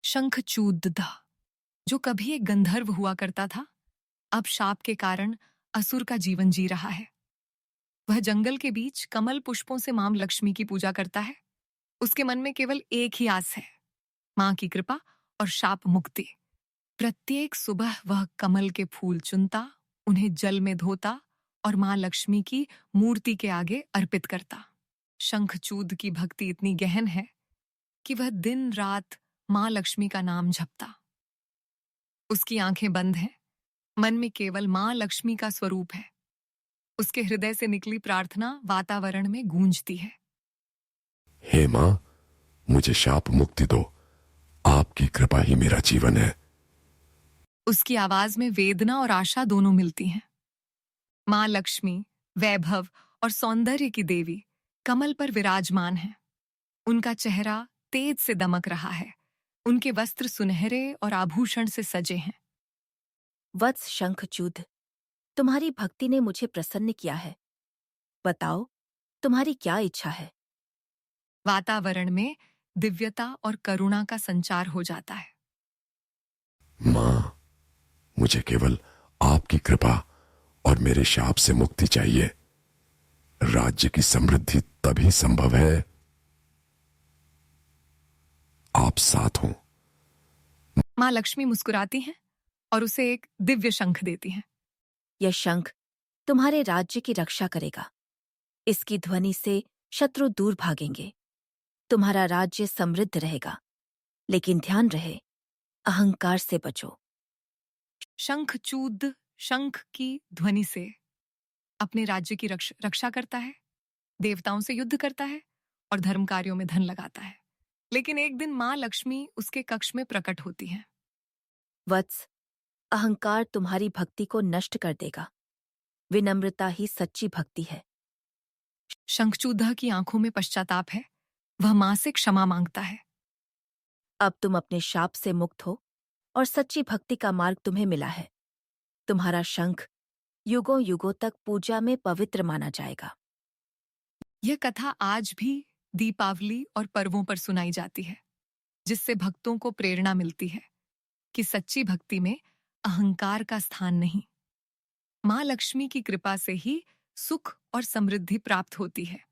शंखचूड, जो कभी एक गंधर्व हुआ करता था, अब शाप के कारण असुर का जीवन जी रहा है। वह जंगल के बीच कमल पुष्पों से मां लक्ष्मी की पूजा करता है। उसके मन में केवल एक ही आस है, मां की कृपा और शाप मुक्ति। प्रत्येक सुबह वह कमल के फूल चुनता, उन्हें जल में धोता और मां लक्ष्मी की मूर्ति के आगे अर्पित करता। शंखचूड की भक्ति इतनी गहन है कि वह दिन रात मां लक्ष्मी का नाम जपता। उसकी आंखें बंद हैं, मन में केवल मां लक्ष्मी का स्वरूप है। उसके हृदय से निकली प्रार्थना वातावरण में गूंजती है। हे मां, मुझे शाप मुक्ति दो, आपकी कृपा ही मेरा जीवन है। उसकी आवाज में वेदना और आशा दोनों मिलती हैं। मां लक्ष्मी वैभव और सौंदर्य की देवी कमल पर विराजमान है। उनका चेहरा तेज से दमक रहा है। उनके वस्त्र सुनहरे और आभूषण से सजे हैं। वत्स शंखचूड, तुम्हारी भक्ति ने मुझे प्रसन्न किया है। बताओ, तुम्हारी क्या इच्छा है? वातावरण में दिव्यता और करुणा का संचार हो जाता है। मां, मुझे केवल आपकी कृपा और मेरे शाप से मुक्ति चाहिए। राज्य की समृद्धि तभी संभव है आप साथ हों। मां लक्ष्मी मुस्कुराती हैं और उसे एक दिव्य शंख देती हैं। यह शंख तुम्हारे राज्य की रक्षा करेगा। इसकी ध्वनि से शत्रु दूर भागेंगे। तुम्हारा राज्य समृद्ध रहेगा। लेकिन ध्यान रहे, अहंकार से बचो। शंखचूड शंख की ध्वनि से अपने राज्य की रक्षा करता है, देवताओं से युद्ध करता है और धर्म कार्यों में धन लगाता है। लेकिन एक दिन मां लक्ष्मी उसके कक्ष में प्रकट होती हैं। वत्स, अहंकार तुम्हारी भक्ति को नष्ट कर देगा। विनम्रता ही सच्ची भक्ति है। शंखचूड की आंखों में पश्चाताप है। वह मां से क्षमा मांगता है। अब तुम अपने शाप से मुक्त हो और सच्ची भक्ति का मार्ग तुम्हें मिला है। तुम्हारा शंख युगों युगों तक पूजा में पवित्र माना जाएगा। यह कथा आज भी दीपावली और पर्वों पर सुनाई जाती है, जिससे भक्तों को प्रेरणा मिलती है कि सच्ची भक्ति में अहंकार का स्थान नहीं। मां लक्ष्मी की कृपा से ही सुख और समृद्धि प्राप्त होती है।